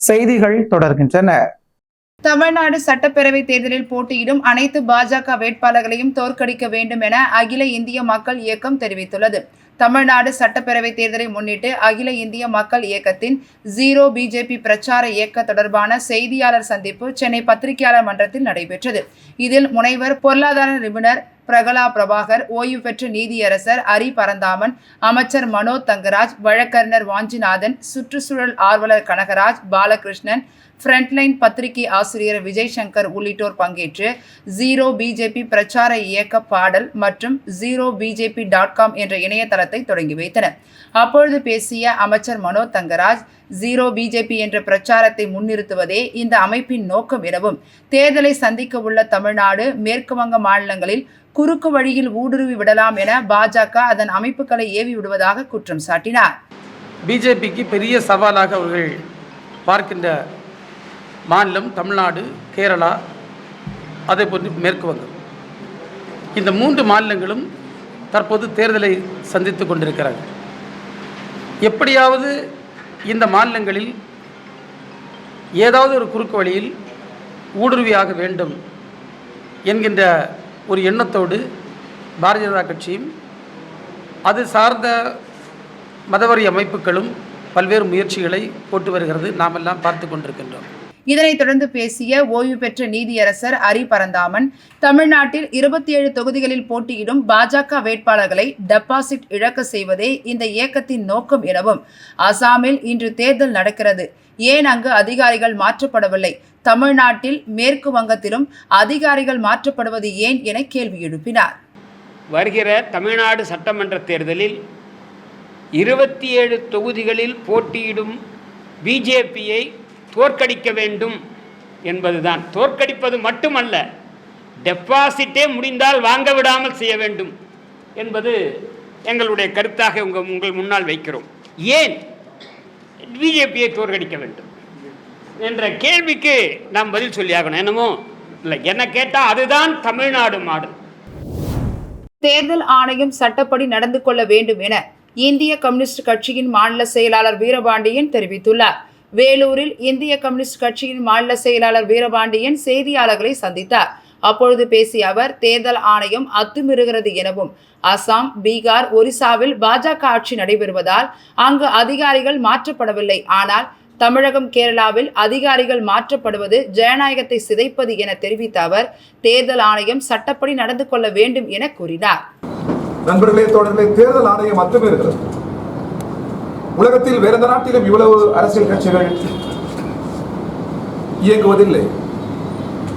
செய்திகள் தொடர்கின்றன. தமிழ்நாடு சட்டப்பேரவை தேர்தலில் போட்டியிடும் அனைத்து பாஜக வேட்பாளர்களையும் தோற்கடிக்க வேண்டும் என அகில இந்திய மக்கள் இயக்கம் தெரிவித்துள்ளது. தமிழ்நாடு சட்டப்பேரவை தேர்தலை முன்னிட்டு அகில இந்திய மக்கள் இயக்கத்தின் ஜீரோ பிஜேபி பிரச்சார இயக்க தொடர்பான செய்தியாளர் சந்திப்பு சென்னை பத்திரிகையாளர் மன்றத்தில் நடைபெற்றது. இதில் முனைவர் பொருளாதார நிபுணர் பிரகலா பிரபாகர், ஓய்வு பெற்ற நீதியரசர் அரி பரந்தாமன், அமைச்சர் மனோஜ் தங்கராஜ், வழக்கறிஞர் வாஞ்சிநாதன், சுற்றுச்சூழல் ஆர்வலர் கனகராஜ், பாலகிருஷ்ணன், ஃப்ரண்ட்லைன் பத்திரிகை ஆசிரியர் விஜய் சங்கர் உள்ளிட்டோர் பங்கேற்று ஜீரோ பிஜேபி பிரச்சார இயக்க பாடல் மற்றும் ZeroBJP.com என்ற இணையதளத்தை தொடங்கி வைத்தனர். அப்பொழுது பேசிய அமைச்சர் மனோஜ் தங்கராஜ், ஜீரோ பிஜேபி என்ற பிரச்சாரத்தை முன்னிறுத்துவதே இந்த அமைப்பின் நோக்கம் எனவும், தேர்தலை சந்திக்க உள்ள தமிழ்நாடு, மேற்கு வங்க மாநிலங்களில் குறுக்கு வழியில் ஊடுருவி விடலாம் என பாஜக அதன் அமைப்புகளை ஏவி விடுவதாக குற்றம் சாட்டினார். பிஜேபிக்கு பெரிய சவாலாக அவர்கள் பார்க்கின்ற மாநிலம் தமிழ்நாடு, கேரளா, அதே போன்று மேற்கு வங்கம். இந்த 3 மாநிலங்களும் தற்போது தேர்தலை சந்தித்து கொண்டிருக்கிறார்கள். எப்படியாவது இந்த மாநிலங்களில் ஏதாவது ஒரு குறுக்கு வழியில் ஊடுருவியாக வேண்டும் என்கின்ற ஒரு எண்ணத்தோடு பாரதிய ஜனதா கட்சியும் அது சார்ந்த மதவரி அமைப்புகளும் பல்வேறு முயற்சிகளை போட்டு வருகிறது. நாம் எல்லாம் பார்த்து கொண்டிருக்கின்றோம். இதனைத் தொடர்ந்து பேசிய ஓய்வு பெற்ற நீதியரசர் அரி பரந்தாமன், தமிழ்நாட்டில் 27 தொகுதிகளில் போட்டியிடும் பாஜக வேட்பாளர்களை டெபாசிட் இழக்க செய்வதே இந்த இயக்கத்தின் நோக்கம் எனவும், அசாமில் இன்று தேர்தல் நடக்கிறது, ஏன் அங்கு அதிகாரிகள் மாற்றப்படவில்லை, தமிழ்நாட்டில் மேற்கு வங்கத்திலும் அதிகாரிகள் மாற்றப்படுவது ஏன் என கேள்வி எழுப்பினார். வருகிற தமிழ்நாடு சட்டமன்ற தேர்தலில் 27 தொகுதிகளில் போட்டியிடும் பிஜேபியை தோற்கடிக்க வேண்டும் என்பதுதான். தோற்கடிப்பது மட்டுமல்ல, டெபாசிட்டே முடிந்தால் வாங்க விடாமல் செய்ய வேண்டும் என்பது எங்களுடைய கருத்தாக உங்கள் முன்னால் வைக்கிறோம். ஏன் பிஜேபியை தோற்கடிக்க வேண்டும் என்ற கேள்விக்கு நாம் பதில் சொல்லியாகணும். என்னமோ இல்லை, என்ன கேட்டால் அதுதான் தமிழ்நாடு மாடல். தேர்தல் ஆணையம் சட்டப்படி நடந்து கொள்ள வேண்டும் என இந்திய கம்யூனிஸ்ட் கட்சியின் மாநில செயலாளர் வீரபாண்டியன் தெரிவித்துள்ளார். வேலூரில் இந்திய கம்யூனிஸ்ட் கட்சியின் மாநில செயலாளர் வீரபாண்டியன் செய்தியாளர்களை சந்தித்தார். அப்பொழுது பேசிய அவர், தேர்தல் ஆணையம் அத்துமீறுகிறது எனவும், அசாம், பீகார், ஒரிசாவில் பாஜக ஆட்சி நடைபெறுவதால் அங்கு அதிகாரிகள் மாற்றப்படவில்லை, ஆனால் தமிழகம், கேரளாவில் அதிகாரிகள் மாற்றப்படுவது ஜனநாயகத்தை சிதைப்பது என தெரிவித்த அவர், தேர்தல் ஆணையம் சட்டப்படி நடந்து கொள்ள வேண்டும் என கூறினார். நண்பர்களே, தோழர்களே, தேர்தல் ஆணையம் அத்துமீறுகிறது. உலகத்தில் வேற எந்த நாட்டிலும் இவ்வளவு அரசியல் கட்சிகள் இயங்குவதில்லை.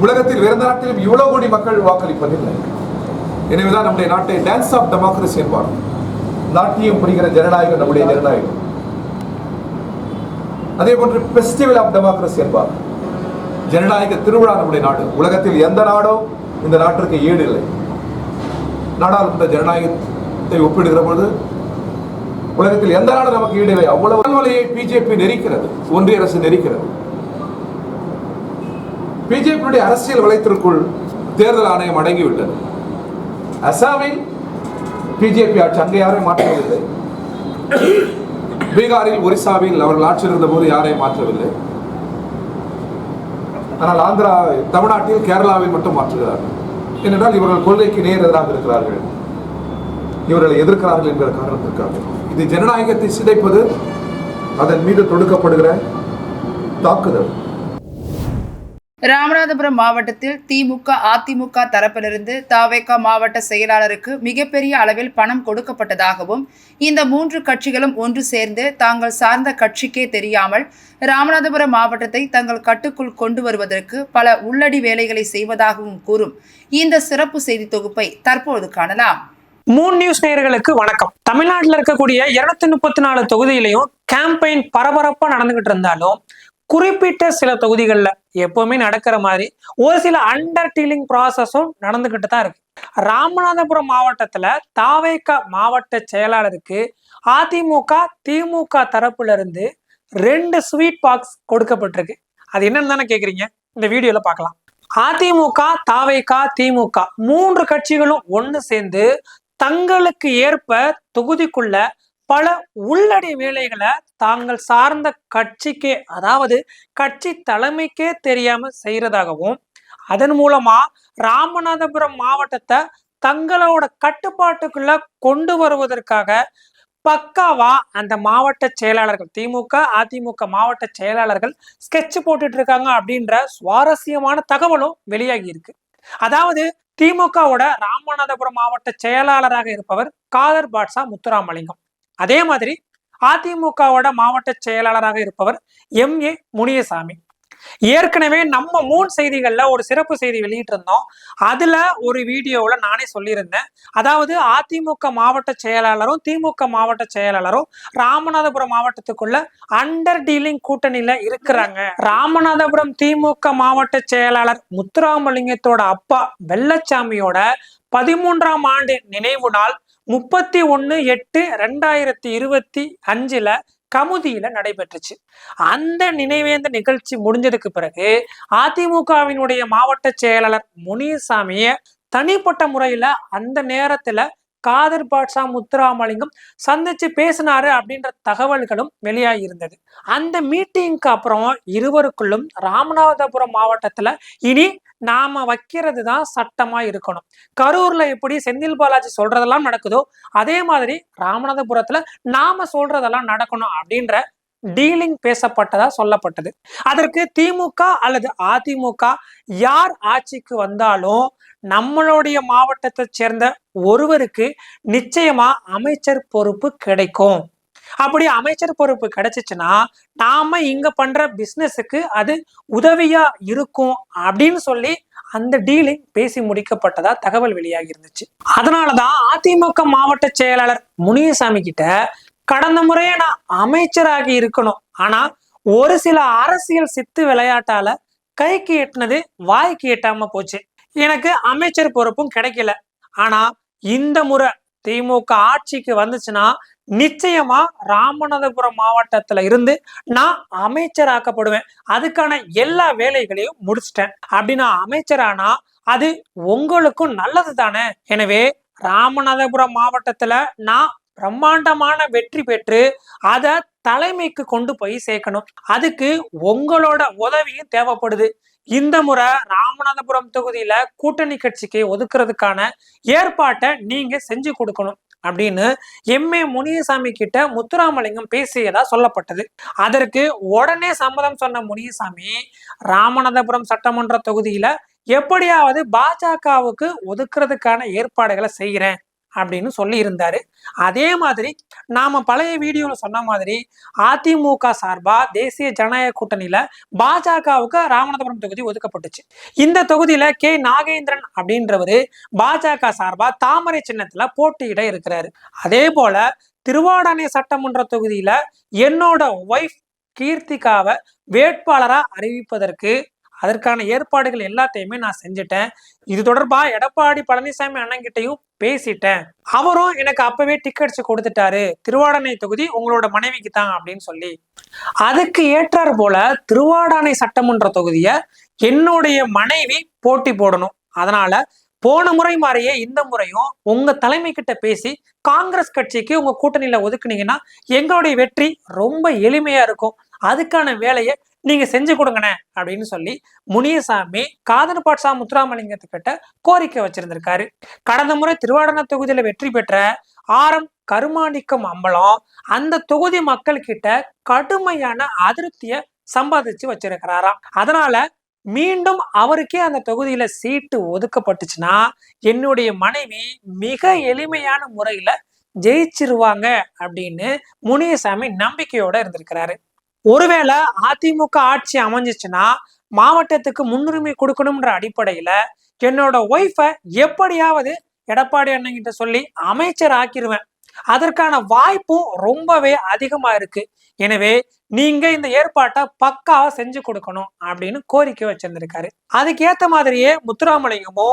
உலகத்தில் வேற எந்த நாட்டிலும் இவ்வளவு கோடி மக்கள் வாக்களிப்பதில்லை. எனவேதான் நம்முடைய நாட்டை டான்ஸ் ஆஃப் டெமோக்ரஸி என்பார். நாட்டியம் புரிகிற ஜனநாயகம் நம்முடைய ஜனநாயகம். அதே போன்று ஃபெஸ்டிவல் ஆஃப் டெமோக்ரஸி என்பார். ஜனநாயக திருவிழா நம்முடைய நாடு. உலகத்தில் எந்த நாடோ இந்த நாட்டிற்கு ஈடு இல்லை. நாடாளுமன்ற ஜனநாயகத்தை ஒப்பிடுகிற பொழுது உலகத்தில் எந்த நாடு நமக்கு ஈடில்லை. அவ்வளவு வலையை பிஜேபி நெரிக்கிறது, ஒன்றிய அரசு நெரிக்கிறது. பிஜேபியுடைய அரசியல் வளையத்திற்குள் தேர்தல் ஆணையம் அடங்கிவிட்டது. அசாமில் பிஜேபி ஆட்சி, அங்கே யாரையும் மாற்றவில்லை. பீகாரில், ஒரிசாவில் அவர்கள் ஆட்சியில் இருந்த போது யாரையும் மாற்றவில்லை. ஆனால் ஆந்திரா, தமிழ்நாட்டில், கேரளாவில் மட்டும் மாற்றுகிறார்கள். ஏனென்றால் இவர்கள் கொள்கைக்கு நேர் எதிராக இருக்கிறார்கள், இவர்களை எதிர்க்கிறார்கள் என்கிற காரணத்திற்காக. இது ஜனநாயகத்தை சிதைப்பது, அதன் மீது தொடுக்கப்படுகிற தாக்குதல். ராமநாதபுரம் மாவட்டத்தில் திமுக, அதிமுக தரப்பிலிருந்து தவேக மாவட்ட செயலாளருக்கு மிகப்பெரிய அளவில் பணம் கொடுக்கப்பட்டதாகவும், இந்த 3 கட்சிகளும் ஒன்று சேர்ந்து தாங்கள் சார்ந்த கட்சிக்கே தெரியாமல் ராமநாதபுரம் மாவட்டத்தை தங்கள் கட்டுக்குள் கொண்டு வருவதற்கு பல உள்ளடி வேலைகளை செய்வதாகவும் கூறும் இந்த சிறப்பு செய்தி தொகுப்பை தற்போது காணலாம். மூன் நியூஸ் நேயர்களுக்கு வணக்கம். தமிழ்நாட்டில் இருக்கக்கூடிய 234 தொகுதியிலையும் கேம்பெயின் பரபரப்பா நடந்துகிட்டு இருந்தாலும், குறிப்பிட்ட சில தொகுதிகளில் எப்பவுமே நடக்கிற மாதிரி ஒரு சில அண்டர் டீலிங் ப்ராசஸும் நடந்துகிட்டு தான் இருக்கு. ராமநாதபுரம் மாவட்டத்துல தவேக மாவட்ட செயலாளருக்கு அதிமுக, திமுக தரப்புல இருந்து 2 ஸ்வீட் பாக்ஸ் கொடுக்கப்பட்டிருக்கு. அது என்னன்னு தானே கேக்குறீங்க, இந்த வீடியோல பார்க்கலாம். அதிமுக, தவேக, திமுக 3 கட்சிகளும் ஒன்று சேர்ந்து தங்களுக்கு ஏற்ப தொகுதிக்குள்ள பல உள்ளடி வேலைகளை தாங்கள் சார்ந்த கட்சிக்கே, அதாவது கட்சி தலைமைக்கே தெரியாம செய்யறதாகவும், அதன் மூலமா ராமநாதபுரம் மாவட்டத்தை தங்களோட கட்டுப்பாட்டுக்குள்ள கொண்டு வருவதற்காக பக்காவா அந்த மாவட்ட செயலாளர்கள், திமுக அதிமுக மாவட்ட செயலாளர்கள் ஸ்கெட்ச் போட்டுட்டு இருக்காங்க அப்படின்ற சுவாரஸ்யமான தகவலும் வெளியாகி இருக்கு. அதாவது திமுகவோட ராமநாதபுரம் மாவட்ட செயலாளராக இருப்பவர் காதர் பாட்ஷா முத்துராமலிங்கம். அதே மாதிரி அதிமுகவோட மாவட்ட செயலாளராக இருப்பவர் MA முனியசாமி. ஏற்கனவே நம்ம 3 செய்திகள்ல ஒரு சிறப்பு செய்தி வெளியிட்டு இருந்தோம். அதுல ஒரு வீடியோல நானே சொல்லியிருந்தேன். அதாவது அதிமுக மாவட்ட செயலாளரும் திமுக மாவட்ட செயலாளரும் ராமநாதபுரம் மாவட்டத்துக்குள்ள அண்டர் டீலிங் கூட்டணியில இருக்கிறாங்க. ராமநாதபுரம் திமுக மாவட்ட செயலாளர் முத்துராமலிங்கத்தோட அப்பா வெள்ளச்சாமியோட 13ஆம் ஆண்டு நினைவு நாள் 31/8/2025 கமுதியில நடைபெற்றுச்சு. அந்த நினைவேந்த நிகழ்ச்சி முடிஞ்சதுக்கு பிறகு அதிமுகவினுடைய மாவட்ட செயலாளர் முனியசாமிய தனிப்பட்ட முறையில அந்த நேரத்துல காதர் பாட்ஷா முத்துராமலிங்கம் சந்திச்சு பேசினாரு அப்படின்ற தகவல்களும் வெளியாகி இருந்தது. அந்த மீட்டிங்க்கு அப்புறம் இருவருக்குள்ளும் ராமநாதபுரம் மாவட்டத்துல இனி நாம வைக்கிறது தான் சட்டமா இருக்கணும். கரூர்ல எப்படி செந்தில் பாலாஜி சொல்றதெல்லாம் நடக்குதோ அதே மாதிரி ராமநாதபுரத்துல நாம சொல்றதெல்லாம் நடக்கணும் அப்படின்ற டீலிங் பேசப்பட்டதா சொல்லப்பட்டது. அதற்கு திமுக அல்லது அதிமுக யார் ஆட்சிக்கு வந்தாலும் நம்மளுடைய மாவட்டத்தை சேர்ந்த ஒருவருக்கு நிச்சயமா அமைச்சர் பொறுப்பு கிடைக்கும். அப்படி அமைச்சர் பொறுப்பு கிடைச்சிச்சுன்னா நாம இங்க பண்ற பிசினஸுக்கு அது உதவியா இருக்கும் அப்படின்னு சொல்லி அந்த டீலிங் பேசி முடிக்கப்பட்டதா தகவல் வெளியாகி இருந்துச்சு. அதனாலதான் அதிமுக மாவட்ட செயலாளர் முனியசாமி கிட்ட கடந்த முறையே நான் அமைச்சராகி இருக்கணும், ஆனா ஒரு சில அரசியல் சித்து விளையாட்டால கைக்கு எட்டினது வாய்க்கு எட்டாம போச்சு, எனக்கு அமைச்சர் பொறுப்பும் கிடைக்கல, ஆனா இந்த முறை திமுக ஆட்சிக்கு வந்துச்சுன்னா நிச்சயமா ராமநாதபுரம் மாவட்டத்துல இருந்து நான் அமைச்சராக்கப்படுவேன், அதுக்கான எல்லா வேலைகளையும் முடிச்சிட்டேன் அப்படின்னு அமைச்சரானா அது உங்களுக்கும் நல்லது தானே. எனவே ராமநாதபுரம் மாவட்டத்துல நான் பிரம்மாண்டமான வெற்றி பெற்று அதை தலைமைக்கு கொண்டு போய் சேர்க்கணும். அதுக்கு உங்களோட உதவியும் தேவைப்படுது. இந்த முறை ராமநாதபுரம் தொகுதியில கூட்டணி கட்சிக்கு ஒதுக்குறதுக்கான ஏற்பாட்டை நீங்க செஞ்சு கொடுக்கணும் அப்படின்னு MA முனியசாமி கிட்ட முத்துராமலிங்கம் பேசியதா சொல்லப்பட்டது. அதற்கு உடனே சம்மதம் சொன்ன முனியசாமி ராமநாதபுரம் சட்டமன்ற தொகுதியில எப்படியாவது பாஜகவுக்கு ஒதுக்குறதுக்கான ஏற்பாடுகளை செய்கிறேன் அப்படின்னு சொல்லி இருந்தாரு. அதே மாதிரி நாம பழைய வீடியோல சொன்ன மாதிரி அதிமுக சார்பா தேசிய ஜனநாயக கூட்டணியில பாஜகவுக்கு ராமநாதபுரம் தொகுதி ஒதுக்கப்பட்டுச்சு. இந்த தொகுதியில K நாகேந்திரன் அப்படின்றவரு பாஜக சார்பா தாமரை சின்னத்துல போட்டியிட இருக்கிறாரு. அதே போல திருவாடானை சட்டமன்ற தொகுதியில என்னோட ஒய்ஃப் கீர்த்திகாவை வேட்பாளரா அறிவிப்பதற்கு அதற்கான ஏற்பாடுகள் எல்லாத்தையுமே நான் செஞ்சுட்டேன். இது தொடர்பா எடப்பாடி பழனிசாமி அண்ணன்கிட்டையும் பேசிட்டேன், அவரும் எனக்கு அப்பவே டிக்கெட்ஸ் கொடுத்துட்டாரு, திருவாடானை தொகுதி உங்களோட மனைவிக்கு தான் அப்படின்னு சொல்லி. அதுக்கு ஏற்றாறு போல திருவாடானை சட்டமன்ற தொகுதிய என்னுடைய மனைவி போட்டி போடணும். அதனால போன முறை மாதிரியே இந்த முறையும் உங்க தலைமை கிட்ட பேசி காங்கிரஸ் கட்சிக்கு உங்க கூட்டணியில ஒதுக்குனீங்கன்னா எங்களுடைய வெற்றி ரொம்ப எளிமையா இருக்கும், அதுக்கான வேலையை நீங்க செஞ்சு கொடுங்கண்ணே அப்படின்னு சொல்லி முனியசாமி காதர் பாட்ஷா முத்துராமலிங்கத்துக்கிட்ட கோரிக்கை வச்சிருந்திருக்காரு. கடந்த முறை திருவாடானை தொகுதியில வெற்றி பெற்ற RM கருமாணிக்கம் அம்பலம் அந்த தொகுதி மக்கள் கிட்ட கடுமையான அதிருப்திய சம்பாதிச்சு வச்சிருக்கிறாராம். அதனால மீண்டும் அவருக்கே அந்த தொகுதியில சீட்டு ஒதுக்கப்பட்டுச்சுன்னா என்னுடைய மனைவி மிக எளிமையான முறையில ஜெயிச்சிருவாங்க அப்படின்னு முனியசாமி நம்பிக்கையோட இருந்திருக்கிறாரு. ஒருவேளை அதிமுக ஆட்சி அமைஞ்சிச்சுன்னா மாவட்டத்துக்கு முன்னுரிமை கொடுக்கணும்ன்ற அடிப்படையில என்னோட ஒய்ஃபை எப்படியாவது எடப்பாடி அண்ணன்கிட்ட சொல்லி அமைச்சர் ஆக்கிருவேன், அதற்கான வாய்ப்பும் ரொம்பவே அதிகமா இருக்கு, எனவே நீங்க இந்த ஏற்பாட்டை பக்காவா செஞ்சு கொடுக்கணும் அப்படின்னு கோரிக்கை வச்சிருந்திருக்காரு. அதுக்கேத்த மாதிரியே முத்துராமலிங்கமோ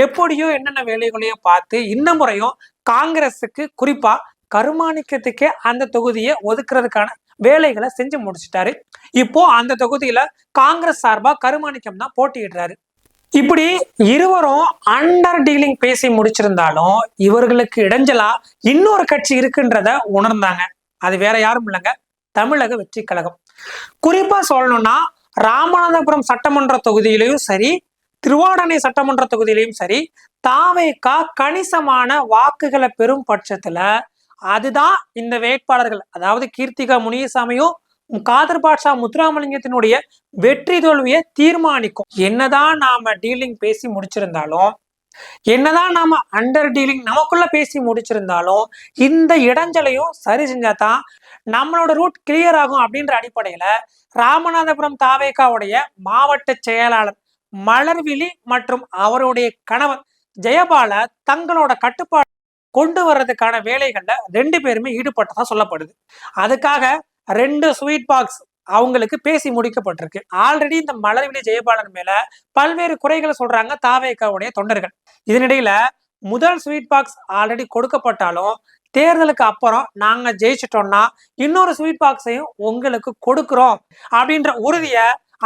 எப்படியோ என்னென்ன வேலைகளையும் பார்த்து இந்த முறையும் காங்கிரஸுக்கு குறிப்பா கருமாணிக்கத்துக்கே அந்த தொகுதியை ஒதுக்குறதுக்கான வேலைகளை செஞ்சு முடிச்சிட்டாரு. இப்போ அந்த தொகுதியில காங்கிரஸ் சார்பா கருமாணிக்கம் தான் போட்டியிடுறாரு. இப்படி இருவரும் அண்டர் டீலிங் பேசி முடிச்சிருந்தாலும் இவர்களுக்கு இடைஞ்சலா இன்னொரு கட்சி இருக்குன்றத உணர்ந்தாங்க. அது வேற யாரும் இல்லைங்க, தமிழக வெற்றி கழகம். குறிப்பா சொல்லணும்னா ராமநாதபுரம் சட்டமன்ற தொகுதியிலையும் சரி, திருவாடனை சட்டமன்ற தொகுதியிலையும் சரி, தாவேகா கணிசமான வாக்குகளை பெறும் பட்சத்துல அதுதான் இந்த வேட்பாளர்கள், அதாவது கீர்த்திகா முனியசாமியும் காதர் பாட்ஷா முத்துராமலிங்கத்தினுடைய வெற்றி தோல்வியை தீர்மானிக்கும். என்னதான் நாம டீலிங் பேசி முடிச்சிருந்தாலும், என்னதான் நாம அண்டர் டீலிங் நமக்குள்ள பேசி முடிச்சிருந்தாலும், இந்த இடைஞ்சலையும் சரி செஞ்சாதான் நம்மளோட ரூட் கிளியர் ஆகும் அப்படின்ற அடிப்படையில ராமநாதபுரம் தாவேகாவுடைய மாவட்ட செயலாளர் மலர்விழி மற்றும் அவருடைய கணவர் ஜெயபால தங்களோட கட்டுப்பாடு கொண்டு வர்றதுக்கான வேலைகள்ல 2 பேருமே ஈடுபட்டதா சொல்லப்படுது. அதுக்காக 2 ஸ்வீட் பாக்ஸ் அவங்களுக்கு பேசி முடிக்கப்பட்டிருக்கு. ஆல்ரெடி இந்த மலர்விழி ஜெயபாலன் மேல பல்வேறு குறைகளை சொல்றாங்க தாவேகாவுடைய தொண்டர்கள். இதனிடையில முதல் ஸ்வீட் பாக்ஸ் ஆல்ரெடி கொடுக்கப்பட்டாலும் தேர்தலுக்கு அப்புறம் நாங்க ஜெயிச்சிட்டோம்னா இன்னொரு ஸ்வீட் பாக்ஸையும் உங்களுக்கு கொடுக்கிறோம் அப்படின்ற உறுதிய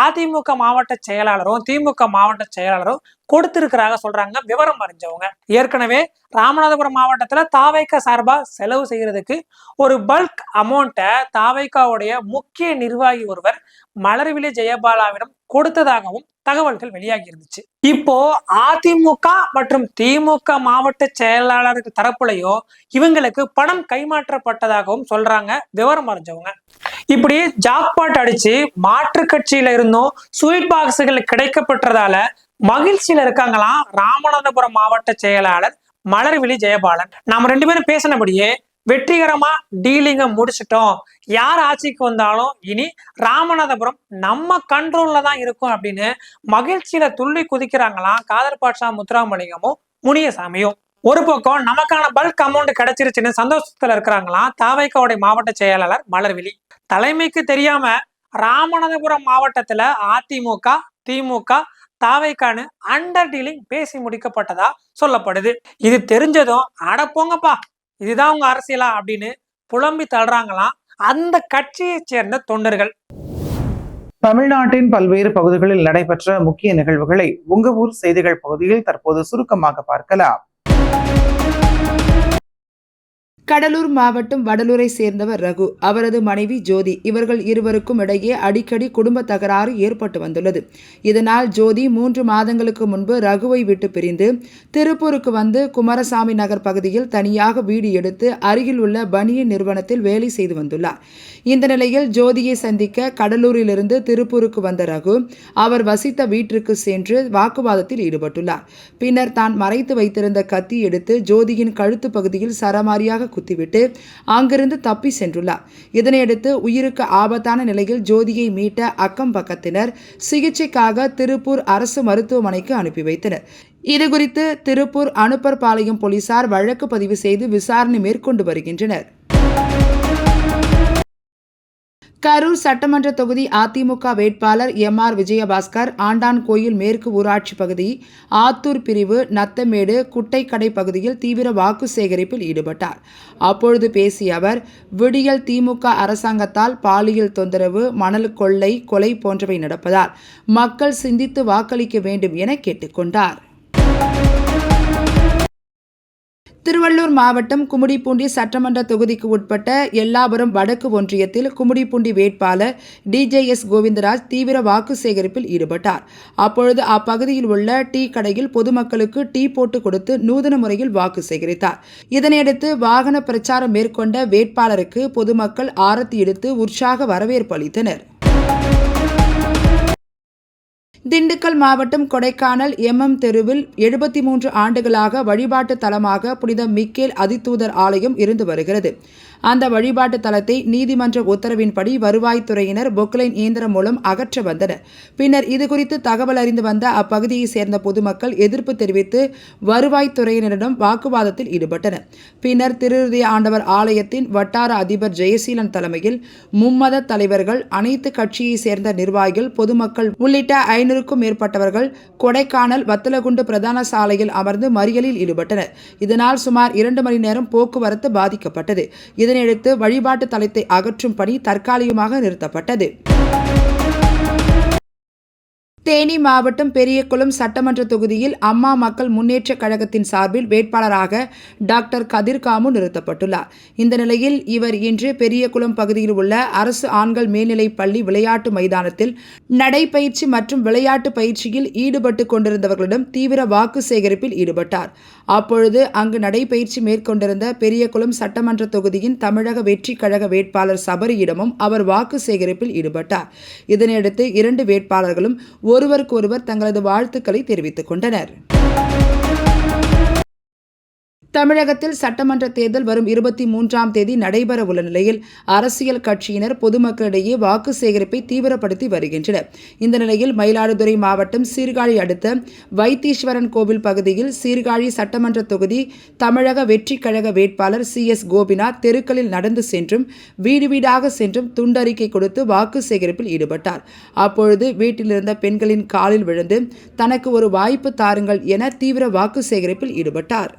அதிமுக மாவட்ட செயலாளரும் திமுக மாவட்ட செயலாளரும் கொடுத்திருக்கிறாங்க சொல்றாங்க விவரம் அறிஞ்சவங்க. ஏற்கனவே ராமநாதபுரம் மாவட்டத்துல தாவேகா சார்பா செலவு செய்யறதுக்கு ஒரு பல்க் அமௌண்ட்டை தாவேகாவுடைய முக்கிய நிர்வாகி ஒருவர் மலர்விழி ஜெயபாலாவிடம் கொடுத்ததாகவும் தகவல்கள் வெளியாகி இருந்துச்சு. இப்போ அதிமுக மற்றும் திமுக மாவட்ட செயலாளருக்கு தரப்புலையோ இவங்களுக்கு பணம் கைமாற்றப்பட்டதாகவும் சொல்றாங்க விவரம் அறிஞ்சவங்க. இப்படி ஜாக்பாட் அடிச்சு மாற்று கட்சியில இருந்தும் ஸ்வீட் பாக்ஸுகள் கிடைக்கப்பட்டதால மகிழ்ச்சியில இருக்காங்களாம் ராமநாதபுரம் மாவட்ட செயலாளர் மலர்விழி ஜெயபாலன். நாம 2 பேரும் பேசினபடியே வெற்றிகரமா டீலிங்க முடிச்சிட்டோம், யார் ஆட்சிக்கு வந்தாலும் இனி ராமநாதபுரம் நம்ம கண்ட்ரோல்ல தான் இருக்கும் அப்படின்னு மகிழ்ச்சியில துள்ளி குதிக்கிறாங்களாம் காதர் பாட்ஷா முத்துராமலிங்கமும் முனியசாமியும். ஒரு பக்கம் நமக்கான பல்க் அமௌண்ட் கிடைச்சிருச்சுன்னு சந்தோஷத்துல இருக்கிறாங்களாம் தாவேகாவுடைய மாவட்ட செயலாளர் மலர்விழி. தலைமைக்கு தெரியாம ராமநாதபுரம் மாவட்டத்துல அதிமுக திமுக தாவேகான்னு அண்டர் டீலிங் பேசி முடிக்கப்பட்டதா சொல்லப்படுது. இது தெரிஞ்சதும் அட போங்கப்பா இதுதான் உங்க அரசியலா அப்படின்னு புலம்பி தள்ளுறாங்களாம் அந்த கட்சியை சேர்ந்த தொண்டர்கள். தமிழ்நாட்டின் பல்வேறு பகுதிகளில் நடைபெற்ற முக்கிய நிகழ்வுகளை உங்க ஊர் செய்திகள் பகுதியில் தற்போது சுருக்கமாக பார்க்கலாம். கடலூர் மாவட்டம் வடலூரை சேர்ந்தவர் ரகு, அவரது மனைவி ஜோதி. இவர்கள் இருவருக்கும் இடையே அடிக்கடி குடும்ப தகராறு ஏற்பட்டு வந்துள்ளது. இதனால் ஜோதி 3 மாதங்களுக்கு முன்பு ரகுவை விட்டு பிரிந்து திருப்பூருக்கு வந்து குமாரசாமி நகர் பகுதியில் தனியாக வீடு எடுத்து அருகில் உள்ள பனியன் நிறுவனத்தில் வேலை செய்து வந்துள்ளார். இந்த நிலையில் ஜோதியை சந்திக்க கடலூரிலிருந்து திருப்பூருக்கு வந்த ரகு அவர் வசித்த வீட்டிற்கு சென்று வாக்குவாதத்தில் ஈடுபட்டுள்ளார். பின்னர் தான் மறைத்து வைத்திருந்த கத்தி எடுத்து ஜோதியின் கழுத்து பகுதியில் சரமாரியாக குத்திவிட்டு அங்கிருந்து தப்பி சென்றுள்ளார். இதனையடுத்து உயிருக்கு ஆபத்தான நிலையில் ஜோதியை மீட்ட அக்கம் பக்கத்தினர் சிகிச்சைக்காக திருப்பூர் அரசு மருத்துவமனைக்கு அனுப்பி வைத்தனர். இதுகுறித்து திருப்பூர் அனுப்பர்பாளையம் போலீசார் வழக்கு பதிவு செய்து விசாரணை மேற்கொண்டு வருகின்றனர். கரூர் சட்டமன்ற தொகுதி அதிமுக வேட்பாளர் எம்.ஆர். விஜயபாஸ்கர் ஆண்டான் கோயில் மேற்கு ஊராட்சி பகுதி ஆத்தூர் பிரிவு நத்தமேடு குட்டைக்கடை பகுதியில் தீவிர வாக்கு சேகரிப்பில் ஈடுபட்டார். அப்பொழுது பேசிய அவர், விடியல் திமுக அரசாங்கத்தால் பாலியல் தொந்தரவு, மணல் கொள்ளை, கொலை போன்றவை நடப்பதால் மக்கள் சிந்தித்து வாக்களிக்க வேண்டும் என கேட்டுக்கொண்டார். திருவள்ளூர் மாவட்டம் கும்மிடிப்பூண்டி சட்டமன்ற தொகுதிக்கு உட்பட்ட எல்லாபுரம் வடக்கு ஒன்றியத்தில் கும்மிடிப்பூண்டி வேட்பாளர் டிஜேஎஸ் கோவிந்தராஜ் தீவிர வாக்கு சேகரிப்பில் ஈடுபட்டார். அப்பொழுது அப்பகுதியில் உள்ள டீ கடையில் பொதுமக்களுக்கு டீ போட்டு கொடுத்து நூதன முறையில் வாக்கு சேகரித்தார். இதனையடுத்து வாகன பிரச்சாரம் மேற்கொண்ட வேட்பாளருக்கு பொதுமக்கள் ஆரத்தி எடுத்து உற்சாக வரவேற்பு அளித்தனர். திண்டுக்கல் மாவட்டம் கொடைக்கானல் எம் தெருவில் 73 ஆண்டுகளாக வழிபாட்டு தலமாக புனித மிக்கேல் அதிதூதர் ஆலயம் இருந்து வருகிறது. அந்த வழிபாட்டு தலத்தை நீதிமன்ற உத்தரவின்படி வருவாய்த்துறையினர் பொக்லைன் இயந்திரம் மூலம் அகற்ற வந்தனர். பின்னர் இதுகுறித்து தகவல் அறிந்து வந்த அப்பகுதியை சேர்ந்த பொதுமக்கள் எதிர்ப்பு தெரிவித்து வருவாய்த்துறையினரிடம் வாக்குவாதத்தில் ஈடுபட்டனர். பின்னர் திருஹிருதய ஆண்டவர் ஆலயத்தின் வட்டார அதிபர் ஜெயசீலன் தலைமையில் மும்மத தலைவர்கள், அனைத்து கட்சியை சேர்ந்த நிர்வாகிகள், பொதுமக்கள் உள்ளிட்ட 500க்கும் மேற்பட்டவர்கள் கொடைக்கானல் வத்தலகுண்டு பிரதான சாலையில் அமர்ந்து மறியலில் ஈடுபட்டனர். இதனால் சுமார் 2 மணி நேரம் போக்குவரத்து பாதிக்கப்பட்டது. இதனையடுத்து வழிபாட்டு தலத்தை அகற்றும் பணி தற்காலிகமாக நிறுத்தப்பட்டது. தேனி மாவட்டம் பெரியகுளம் சட்டமன்ற தொகுதியில் அம்மா மக்கள் முன்னேற்ற கழகத்தின் சார்பில் வேட்பாளராக டாக்டர் கதிர்காமு நிறுத்தப்பட்டுள்ளார். இந்த நிலையில் இவர் இன்று பெரியகுளம் பகுதியில் உள்ள அரசு ஆண்கள் மேல்நிலைப் பள்ளி விளையாட்டு மைதானத்தில் நடைபயிற்சி மற்றும் விளையாட்டு பயிற்சியில் ஈடுபட்டு கொண்டிருந்தவர்களிடம் தீவிர வாக்கு சேகரிப்பில் ஈடுபட்டார். அப்பொழுது அங்கு நடைபயிற்சி மேற்கொண்டிருந்த பெரியகுளம் சட்டமன்ற தொகுதியின் தமிழக வெற்றி கழக வேட்பாளர் சபரியிடமும் அவர் வாக்கு சேகரிப்பில் ஈடுபட்டார். இதனையடுத்து 2 வேட்பாளர்களும் ஒருவருக்கொருவர் தங்களது வாழ்த்துக்களை தெரிவித்துக் கொண்டனர். தமிழகத்தில் சட்டமன்ற தேர்தல் வரும் 23ஆம் தேதி நடைபெற உள்ள நிலையில் அரசியல் கட்சியினர் பொதுமக்களிடையே வாக்கு சேகரிப்பை தீவிரப்படுத்தி வருகின்றனர். இந்த நிலையில் மயிலாடுதுறை மாவட்டம் சீர்காழி அடுத்த வைத்தீஸ்வரன் கோவில் பகுதியில் சீர்காழி சட்டமன்ற தொகுதி தமிழக வெற்றி கழக வேட்பாளர் CS கோபிநாத் தெருக்களில் நடந்து சென்றும் வீடு வீடாக சென்றும் துண்டறிக்கை கொடுத்து வாக்கு சேகரிப்பில் ஈடுபட்டார். அப்பொழுது வீட்டிலிருந்த பெண்களின் காலில் விழுந்து தனக்கு ஒரு வாய்ப்பு தாருங்கள் என தீவிர வாக்கு சேகரிப்பில் ஈடுபட்டார்.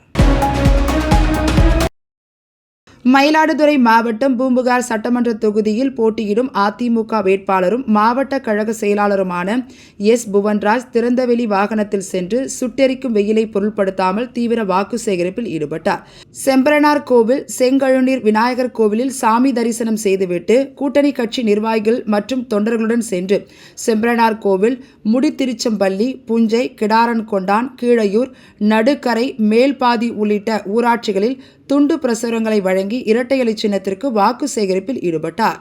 மயிலாடுதுறை மாவட்டம் பூம்புகார் சட்டமன்ற தொகுதியில் போட்டியிடும் அதிமுக வேட்பாளரும் மாவட்ட கழக செயலாளருமான S. புவன்ராஜ் திறந்தவெளி வாகனத்தில் சென்று சுட்டெரிக்கும் வெயிலை பொருட்படுத்தாமல் தீவிர வாக்கு சேகரிப்பில் ஈடுபட்டார். செம்பரனார் கோவில் செங்கழுநீர் விநாயகர் கோவிலில் சாமி தரிசனம் செய்துவிட்டு கூட்டணி கட்சி நிர்வாகிகள் மற்றும் தொண்டர்களுடன் சென்று செம்பரனார் கோவில், முடித்திருச்சம்பள்ளி, புஞ்சை, கிடாரன்கொண்டான், கீழையூர், நடுக்கரை, மேல்பாதி உள்ளிட்ட ஊராட்சிகளில் துண்டு பிரசுரங்களை வழங்கி இரட்டை இலை சின்னத்திற்கு வாக்கு சேகரிப்பில் ஈடுபட்டார்.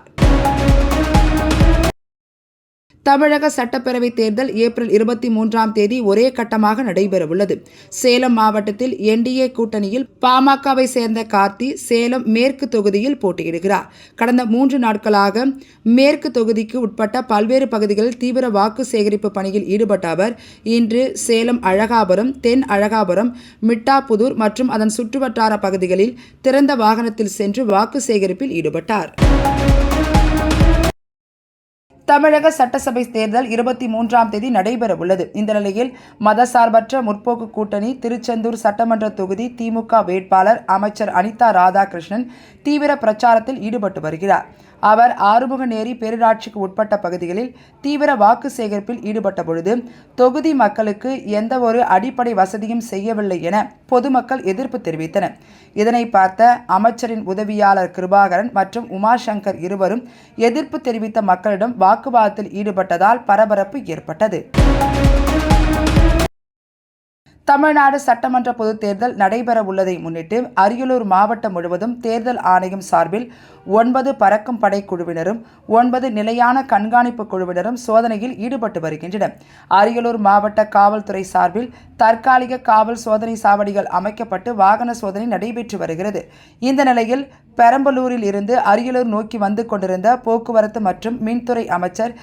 தமிழக சட்டப்பேரவைத் தேர்தல் ஏப்ரல் 23ஆம் தேதி ஒரே கட்டமாக நடைபெறவுள்ளது. சேலம் மாவட்டத்தில் NDA கூட்டணியில் பாமகவை சேர்ந்த கார்த்தி சேலம் மேற்கு தொகுதியில் போட்டியிடுகிறார். கடந்த 3 நாட்களாக மேற்கு தொகுதிக்கு உட்பட்ட பல்வேறு பகுதிகளில் தீவிர வாக்கு சேகரிப்பு பணியில் ஈடுபட்ட அவர் இன்று சேலம் அழகாபுரம், தென் அழகாபுரம், மிட்டாப்புதூர் மற்றும் அதன் சுற்றுவட்டார பகுதிகளில் திறந்த வாகனத்தில் சென்று வாக்கு சேகரிப்பில் ஈடுபட்டார். தமிழக சட்டசபை தேர்தல் 23ஆம் தேதி நடைபெற உள்ளது. இந்த நிலையில் மதசார்பற்ற முற்போக்கு கூட்டணி திருச்செந்தூர் சட்டமன்ற தொகுதி திமுக வேட்பாளர் அமைச்சர் அனிதா ராதாகிருஷ்ணன் தீவிர பிரச்சாரத்தில் ஈடுபட்டு வருகிறார். அவர் ஆறுமுகநேரி பேரூராட்சிக்கு உட்பட்ட பகுதிகளில் தீவிர வாக்கு சேகரிப்பில் ஈடுபட்ட பொழுது தொகுதி மக்களுக்கு எந்த ஒரு அடிப்படை வசதியும் செய்யவில்லை என பொதுமக்கள் எதிர்ப்பு தெரிவித்தனர். இதனை பார்த்த அமைச்சரின் உதவியாளர் கிருபாகரன் மற்றும் உமாசங்கர் இருவரும் எதிர்ப்பு தெரிவித்த மக்களிடம் வாக்குவாதத்தில் ஈடுபட்டதால் பரபரப்பு ஏற்பட்டது. தமிழ்நாடு சட்டமன்ற பொதுத் தேர்தல் நடைபெற உள்ளதை முன்னிட்டு அரியலூர் மாவட்டம் முழுவதும் தேர்தல் ஆணையம் சார்பில் 9 பறக்கும் படை குழுவினரும் 9 நிலையான கண்காணிப்பு குழுவினரும் சோதனையில் ஈடுபட்டு வருகின்றனர். அரியலூர் மாவட்ட காவல்துறை சார்பில் தற்காலிக காவல் சோதனை சாவடிகள் அமைக்கப்பட்டு வாகன சோதனை நடைபெற்று வருகிறது. இந்த நிலையில் பெரம்பலூரில் இருந்து அரியலூர் நோக்கி வந்து கொண்டிருந்த போக்குவரத்து மற்றும் மின்துறை அமைச்சர்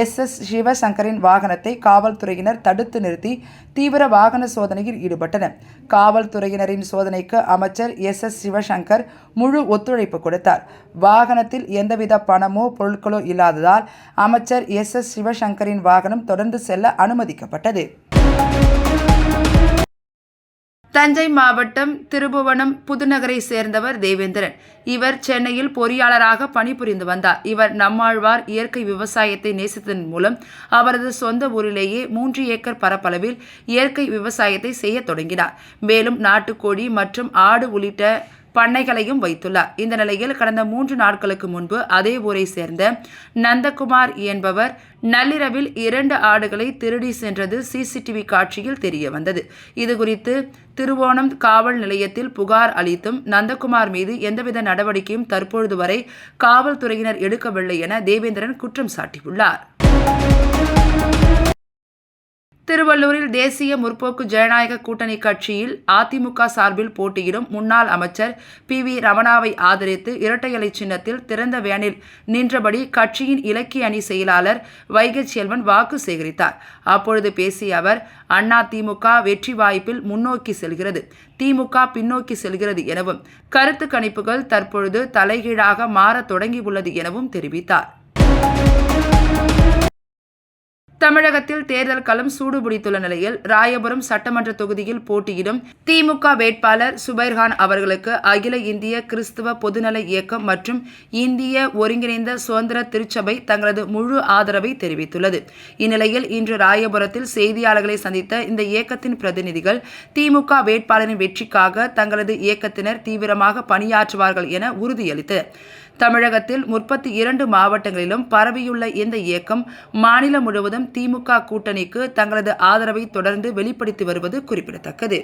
SS சிவசங்கரின் வாகனத்தை காவல்துறையினர் தடுத்து நிறுத்தி தீவிர வாகன சோதனையில் ஈடுபட்டனர். காவல்துறையினரின் சோதனைக்கு அமைச்சர் SS சிவசங்கர் முழு ஒத்துழைப்பு கொடுத்தார். வாகனத்தில் எந்தவித பணமோ பொருட்களோ இல்லாததால் அமைச்சர் SS சிவசங்கரின் வாகனம் தொடர்ந்து செல்ல அனுமதிக்கப்பட்டது. தஞ்சை மாவட்டம் திருபுவனம் புதுநகரை சேர்ந்தவர் தேவேந்திரன். இவர் சென்னையில் பொறியாளராக பணிபுரிந்து வந்தார். இவர் நம்மாழ்வார் இயற்கை விவசாயத்தை நேசித்ததன் மூலம் அவரது சொந்த ஊரிலேயே 3 ஏக்கர் பரப்பளவில் இயற்கை விவசாயத்தை செய்ய தொடங்கினார். மேலும் நாட்டுக்கோழி மற்றும் ஆடு உள்ளிட்ட பண்ணைகளையும் வைத்துள்ளார். இந்த நிலையில் கடந்த 3 நாட்களுக்கு முன்பு அதே ஊரை சேர்ந்த நந்தகுமார் என்பவர் நள்ளிரவில் 2 ஆடுகளை திருடி சென்றது CCTV காட்சியில் தெரிய வந்தது. இதுகுறித்து திருவோணம் காவல் நிலையத்தில் புகார் அளித்தும் நந்தகுமார் மீது எந்தவித நடவடிக்கையும் தற்பொழுது வரை காவல்துறையினர் எடுக்கவில்லை என தேவேந்திரன் குற்றம் சாட்டியுள்ளார். திருவள்ளூரில் தேசிய முற்போக்கு ஜனநாயக கூட்டணி கட்சியில் அதிமுக சார்பில் போட்டியிடும் முன்னாள் அமைச்சர் PV ரமணாவை ஆதரித்து இரட்டை இலை சின்னத்தில் திறந்த வேனில் நின்றபடி கட்சியின் இலக்கிய அணி செயலாளர் வைகை செல்வன் வாக்கு சேகரித்தார். அப்பொழுது பேசிய அவர், அதிமுக வெற்றி வாய்ப்பில் முன்னோக்கி செல்கிறது, திமுக பின்னோக்கி செல்கிறது எனவும் கருத்து கணிப்புகள் தற்பொழுது தலைகீழாக மாற தொடங்கியுள்ளது எனவும் தெரிவித்தார். தமிழகத்தில் தேர்தல் களம் சூடுபிடித்துள்ள நிலையில் ராயபுரம் சட்டமன்ற தொகுதியில் போட்டியிடும் திமுக வேட்பாளர் சுபைர்கான் அவர்களுக்கு அகில இந்திய கிறிஸ்துவ பொதுநல இயக்கம் மற்றும் இந்திய ஒருங்கிணைந்த சுதந்திர திருச்சபை தங்களது முழு ஆதரவை தெரிவித்துள்ளது. இந்நிலையில் இன்று ராயபுரத்தில் செய்தியாளர்களை சந்தித்த இந்த இயக்கத்தின் பிரதிநிதிகள் திமுக வேட்பாளரின் வெற்றிக்காக தங்களது இயக்கத்தினர் தீவிரமாக பணியாற்றுவார்கள் என உறுதியளித்தனர். தமிழகத்தில் 32 மாவட்டங்களிலும் பரவியுள்ள இந்த இயக்கம் மாநிலம் முழுவதும் திமுக கூட்டணிக்கு தங்களது ஆதரவை தொடர்ந்து வெளிப்படுத்தி வருவது குறிப்பிடத்தக்கது.